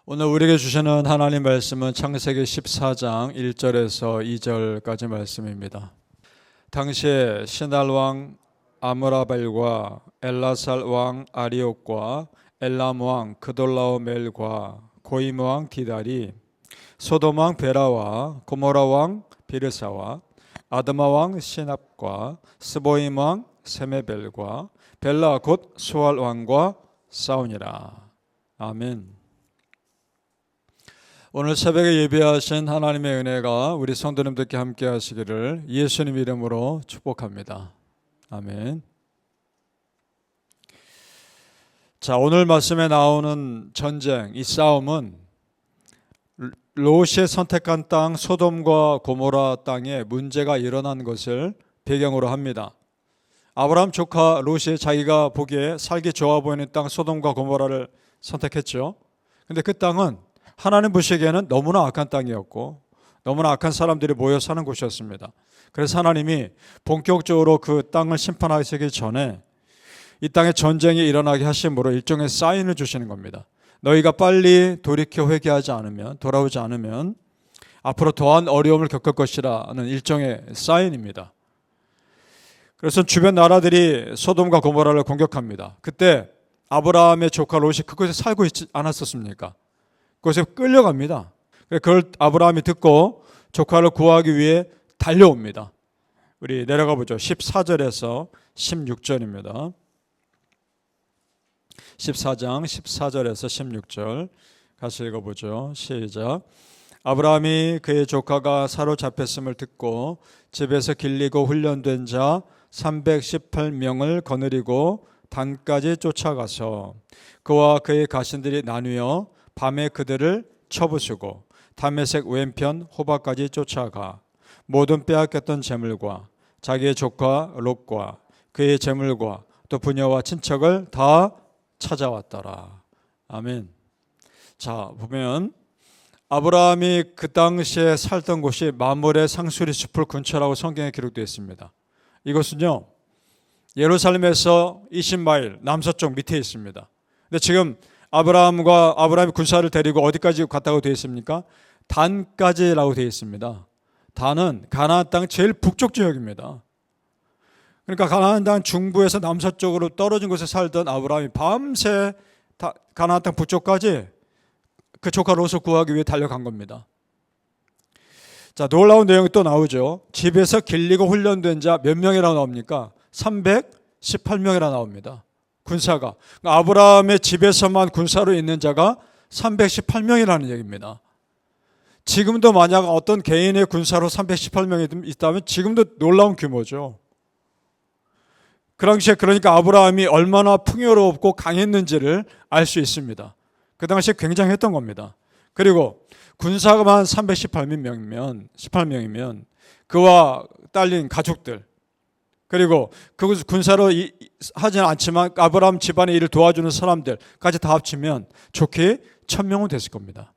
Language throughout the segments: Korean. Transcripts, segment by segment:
오늘 우리에게 주시는 하나님 말씀은 창세기 14장 1절에서 2절까지 말씀입니다. 당시에 시날 왕 아므라벨과 엘라살 왕 아리옥과 엘람 왕 그돌라오멜과 고임 왕 디달이 소돔 왕 베라와 고모라 왕 비르사와 아드마 왕 시납과 스보임 왕 세메벨과 벨라 곧 수알 왕과 싸우니라. 아멘. 오늘 새벽에 예배하신 하나님의 은혜가 우리 성도님들께 함께 하시기를 예수님 이름으로 축복합니다. 아멘. 자, 오늘 말씀에 나오는 전쟁, 이 싸움은 롯이 선택한 땅 소돔과 고모라 땅에 문제가 일어난 것을 배경으로 합니다. 아브라함 조카 롯이 자기가 보기에 살기 좋아 보이는 땅 소돔과 고모라를 선택했죠. 근데 그 땅은 하나님 보시기에는 너무나 악한 땅이었고 너무나 악한 사람들이 모여 사는 곳이었습니다. 그래서 하나님이 본격적으로 그 땅을 심판하시기 전에 이 땅에 전쟁이 일어나게 하심으로 일종의 사인을 주시는 겁니다. 너희가 빨리 돌이켜 회개하지 않으면, 돌아오지 않으면 앞으로 더한 어려움을 겪을 것이라는 일종의 사인입니다. 그래서 주변 나라들이 소돔과 고모라를 공격합니다. 그때 아브라함의 조카 롯이 그곳에 살고 있지 않았었습니까? 그곳에 끌려갑니다. 그걸 아브라함이 듣고 조카를 구하기 위해 달려옵니다. 우리 내려가 보죠. 14절에서 16절입니다. 14장 14절에서 16절 같이 읽어보죠. 시작. 아브라함이 그의 조카가 사로잡혔음을 듣고 집에서 길리고 훈련된 자 318명을 거느리고 단까지 쫓아가서 그와 그의 가신들이 나뉘어 밤에 그들을 쳐부수고 다메섹 왼편 호바까지 쫓아가 모든 빼앗겼던 재물과 자기의 조카 롯과 그의 재물과 또 부녀와 친척을 다 찾아왔더라. 아멘. 자, 보면 아브라함이 그 당시에 살던 곳이 마므레 상수리 숲을 근처라고 성경에 기록되어 있습니다. 이것은요 예루살렘에서 20마일 남서쪽 밑에 있습니다. 근데 지금 아브라함이 군사를 데리고 어디까지 갔다고 되어 있습니까? 단까지라고 되어 있습니다. 단은 가나안 땅 제일 북쪽 지역입니다. 그러니까 가나안 땅 중부에서 남서쪽으로 떨어진 곳에 살던 아브라함이 밤새 가나안 땅 북쪽까지 그 조카 롯을 구하기 위해 달려간 겁니다. 자, 놀라운 내용이 또 나오죠. 집에서 길리고 훈련된 자 몇 명이라고 나옵니까? 318명이라고 나옵니다. 군사가. 아브라함의 집에서만 군사로 있는 자가 318명이라는 얘기입니다. 지금도 만약 어떤 개인의 군사로 318명이 있다면 지금도 놀라운 규모죠. 그 당시에 그러니까 아브라함이 얼마나 풍요롭고 강했는지를 알 수 있습니다. 그 당시에 굉장했던 겁니다. 그리고 군사만 318명이면 그와 딸린 가족들 그리고 그 군사로 하지는 않지만 아브라함 집안의 일을 도와주는 사람들까지 다 합치면 좋게 1000명은 됐을 겁니다.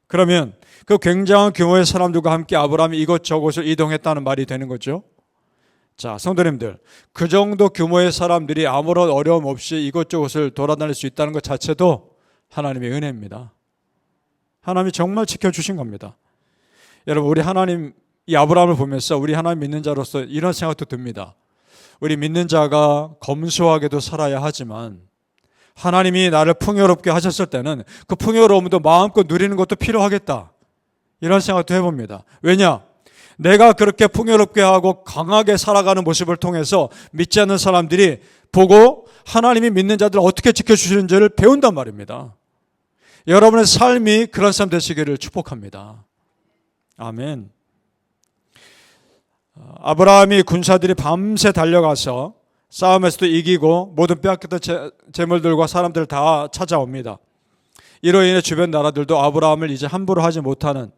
그러면 그 굉장한 규모의 사람들과 함께 아브라함이 이곳저곳을 이동했다는 말이 되는 거죠. 자, 성도님들, 그 정도 규모의 사람들이 아무런 어려움 없이 이곳저곳을 돌아다닐 수 있다는 것 자체도 하나님의 은혜입니다. 하나님이 정말 지켜주신 겁니다. 여러분, 우리 하나님 이 아브라함을 보면서 우리 하나님 믿는 자로서 이런 생각도 듭니다. 우리 믿는 자가 검소하게도 살아야 하지만 하나님이 나를 풍요롭게 하셨을 때는 그 풍요로움도 마음껏 누리는 것도 필요하겠다. 이런 생각도 해봅니다. 왜냐? 내가 그렇게 풍요롭게 하고 강하게 살아가는 모습을 통해서 믿지 않는 사람들이 보고 하나님이 믿는 자들을 어떻게 지켜주시는지를 배운단 말입니다. 여러분의 삶이 그런 삶 되시기를 축복합니다. 아멘. 아브라함이 군사들이 밤새 달려가서 싸움에서도 이기고 모든 빼앗겼던 재물들과 사람들을 다 찾아옵니다. 이로 인해 주변 나라들도 아브라함을 이제 함부로 하지 못하는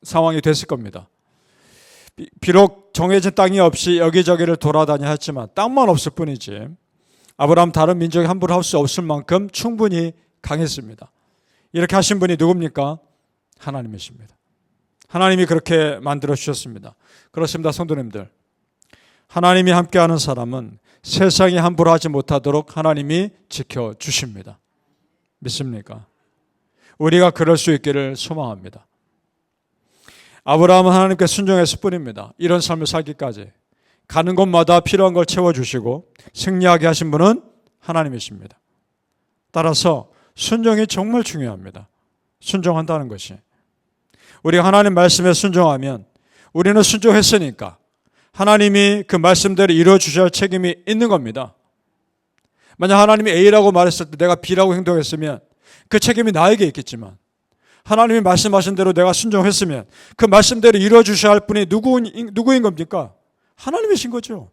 상황이 됐을 겁니다. 비록 정해진 땅이 없이 여기저기를 돌아다녀야 했지만 땅만 없을 뿐이지 아브라함 다른 민족이 함부로 할 수 없을 만큼 충분히 강했습니다. 이렇게 하신 분이 누굽니까? 하나님이십니다. 하나님이 그렇게 만들어 주셨습니다. 그렇습니다, 성도님들. 하나님이 함께하는 사람은 세상이 함부로 하지 못하도록 하나님이 지켜주십니다. 믿습니까? 우리가 그럴 수 있기를 소망합니다. 아브라함은 하나님께 순종했을 뿐입니다. 이런 삶을 살기까지. 가는 곳마다 필요한 걸 채워주시고 승리하게 하신 분은 하나님이십니다. 따라서 순종이 정말 중요합니다. 순종한다는 것이. 우리가 하나님 말씀에 순종하면 우리는 순종했으니까 하나님이 그 말씀대로 이루어주셔야 할 책임이 있는 겁니다. 만약 하나님이 A라고 말했을 때 내가 B라고 행동했으면 그 책임이 나에게 있겠지만 하나님이 말씀하신 대로 내가 순종했으면 그 말씀대로 이루어주셔야 할 분이 누구인 겁니까? 하나님이신 거죠.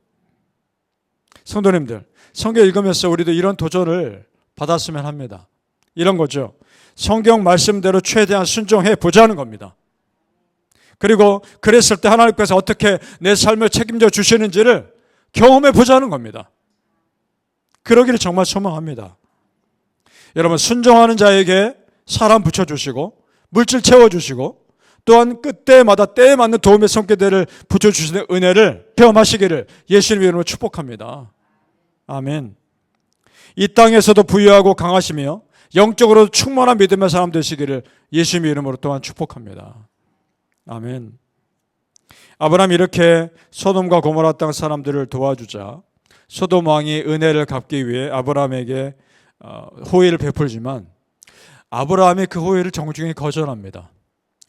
성도님들, 성경 읽으면서 우리도 이런 도전을 받았으면 합니다. 이런 거죠. 성경 말씀대로 최대한 순종해 보자는 겁니다. 그리고 그랬을 때 하나님께서 어떻게 내 삶을 책임져 주시는지를 경험해 보자는 겁니다. 그러기를 정말 소망합니다. 여러분, 순종하는 자에게 사람 붙여주시고 물질 채워주시고 또한 그때마다 때에 맞는 도움의 손길들을 붙여주시는 은혜를 체험하시기를 예수님 이름으로 축복합니다. 아멘. 이 땅에서도 부유하고 강하시며 영적으로 충만한 믿음의 사람 되시기를 예수님 이름으로 또한 축복합니다. 아멘. 아브라함이 이렇게 소돔과 고모라 땅 사람들을 도와주자 소돔 왕이 은혜를 갚기 위해 아브라함에게 호의를 베풀지만 아브라함이 그 호의를 정중히 거절합니다.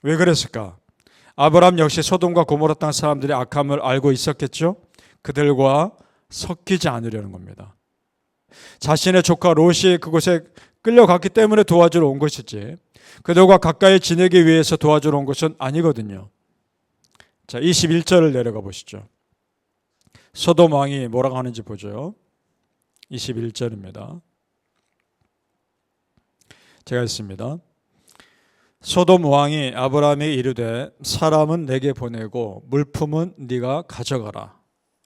왜 그랬을까? 아브라함 역시 소돔과 고모라 땅 사람들의 악함을 알고 있었겠죠? 그들과 섞이지 않으려는 겁니다. 자신의 조카 롯이 그곳에 끌려갔기 때문에 도와주러 온 것이지 그들과 가까이 지내기 위해서 도와주러 온 것은 아니거든요. 자, 21절을 내려가 보시죠. 소돔 왕이 뭐라고 하는지 보죠. 21절입니다. 제가 읽습니다. 소돔 왕이 아브라함에게 이르되 사람은 내게 보내고 물품은 네가 가져가라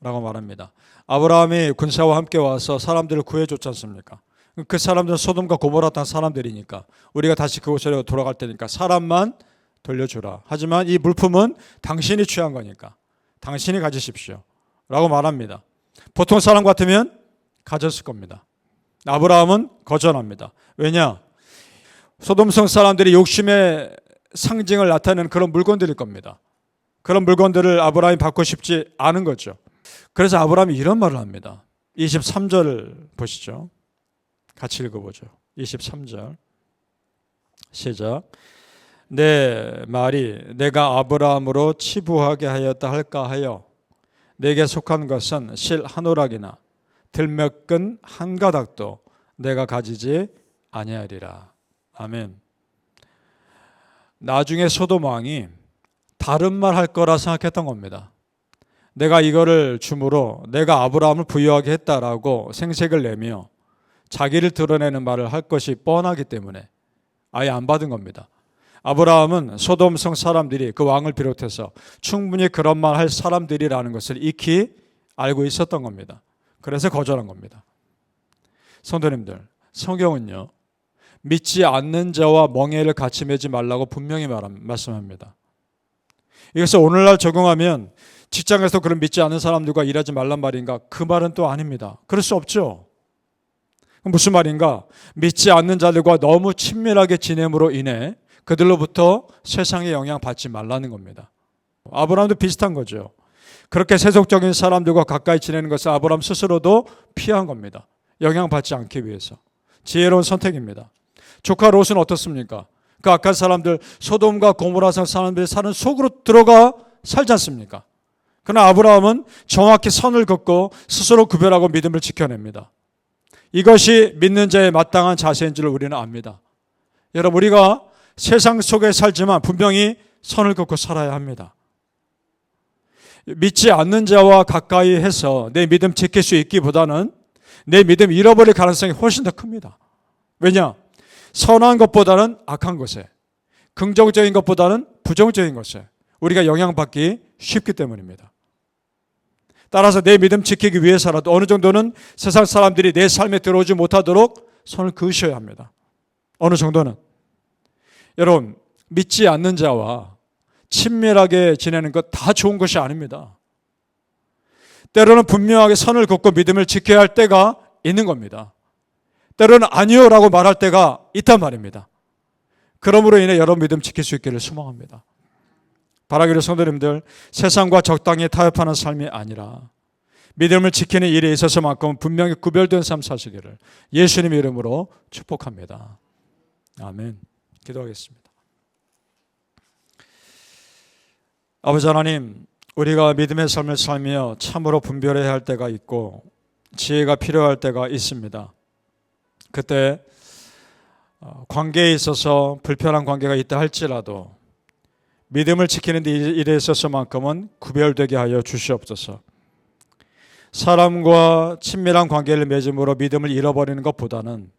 라고 말합니다. 아브라함이 군사와 함께 와서 사람들을 구해줬지 않습니까? 그 사람들은 소돔과 고모라 땅 사람들이니까 우리가 다시 그곳으로 돌아갈 테니까 사람만 돌려주라. 하지만 이 물품은 당신이 취한 거니까 당신이 가지십시오 라고 말합니다. 보통 사람 같으면 가졌을 겁니다. 아브라함은 거절합니다. 왜냐? 소돔성 사람들이 욕심의 상징을 나타내는 그런 물건들일 겁니다. 그런 물건들을 아브라함이 받고 싶지 않은 거죠. 그래서 아브라함이 이런 말을 합니다. 23절을 보시죠. 같이 읽어보죠. 23절 시작. 내 말이 내가 아브라함으로 치부하게 하였다 할까 하여 내게 속한 것은 실 한 오락이나 들몇근 한 가닥도 내가 가지지 아니하리라. 아멘. 나중에 소돔 왕이 다른 말 할 거라 생각했던 겁니다. 내가 이거를 줌으로 내가 아브라함을 부유하게 했다라고 생색을 내며 자기를 드러내는 말을 할 것이 뻔하기 때문에 아예 안 받은 겁니다. 아브라함은 소돔성 사람들이 그 왕을 비롯해서 충분히 그런 말 할 사람들이라는 것을 익히 알고 있었던 겁니다. 그래서 거절한 겁니다. 성도님들, 성경은요 믿지 않는 자와 멍에를 같이 매지 말라고 분명히 말씀합니다. 이것을 오늘날 적용하면 직장에서 그런 믿지 않는 사람들과 일하지 말란 말인가? 그 말은 또 아닙니다. 그럴 수 없죠. 무슨 말인가? 믿지 않는 자들과 너무 친밀하게 지냄으로 인해 그들로부터 세상에 영향받지 말라는 겁니다. 아브라함도 비슷한 거죠. 그렇게 세속적인 사람들과 가까이 지내는 것을 아브라함 스스로도 피한 겁니다. 영향받지 않기 위해서. 지혜로운 선택입니다. 조카 롯은 어떻습니까? 그 악한 사람들, 소돔과 고모라성 사람들이 사는 속으로 들어가 살지 않습니까? 그러나 아브라함은 정확히 선을 긋고 스스로 구별하고 믿음을 지켜냅니다. 이것이 믿는 자의 마땅한 자세인 줄 우리는 압니다. 여러분, 우리가 세상 속에 살지만 분명히 선을 긋고 살아야 합니다. 믿지 않는 자와 가까이 해서 내 믿음 지킬 수 있기보다는 내 믿음 잃어버릴 가능성이 훨씬 더 큽니다. 왜냐? 선한 것보다는 악한 것에, 긍정적인 것보다는 부정적인 것에 우리가 영향받기 쉽기 때문입니다. 따라서 내 믿음 지키기 위해서라도 어느 정도는 세상 사람들이 내 삶에 들어오지 못하도록 선을 그으셔야 합니다. 어느 정도는. 여러분, 믿지 않는 자와 친밀하게 지내는 것 다 좋은 것이 아닙니다. 때로는 분명하게 선을 긋고 믿음을 지켜야 할 때가 있는 겁니다. 때로는 아니요라고 말할 때가 있단 말입니다. 그러므로 인해 여러분 믿음 지킬 수 있기를 소망합니다. 바라기를 성도님들, 세상과 적당히 타협하는 삶이 아니라 믿음을 지키는 일에 있어서만큼은 분명히 구별된 삶 사시기를 예수님 이름으로 축복합니다. 아멘. 기도하겠습니다. 아버지 하나님, 우리가 믿음의 삶을 살며 참으로 분별해야 할 때가 있고 지혜가 필요할 때가 있습니다. 그때 관계에 있어서 불편한 관계가 있다 할지라도 믿음을 지키는 일에 있어서만큼은 구별되게 하여 주시옵소서. 사람과 친밀한 관계를 맺음으로 믿음을 잃어버리는 것보다는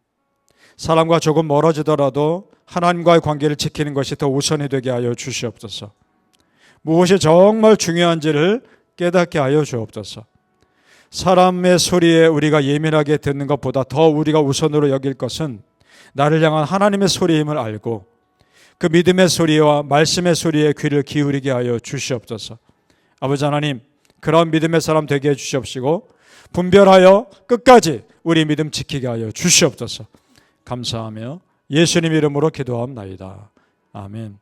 사람과 조금 멀어지더라도 하나님과의 관계를 지키는 것이 더 우선이 되게 하여 주시옵소서. 무엇이 정말 중요한지를 깨닫게 하여 주옵소서. 사람의 소리에 우리가 예민하게 듣는 것보다 더 우리가 우선으로 여길 것은 나를 향한 하나님의 소리임을 알고 그 믿음의 소리와 말씀의 소리에 귀를 기울이게 하여 주시옵소서. 아버지 하나님, 그런 믿음의 사람 되게 해 주시옵시고 분별하여 끝까지 우리 믿음 지키게 하여 주시옵소서. 감사하며 예수님 이름으로 기도하옵나이다. 아멘.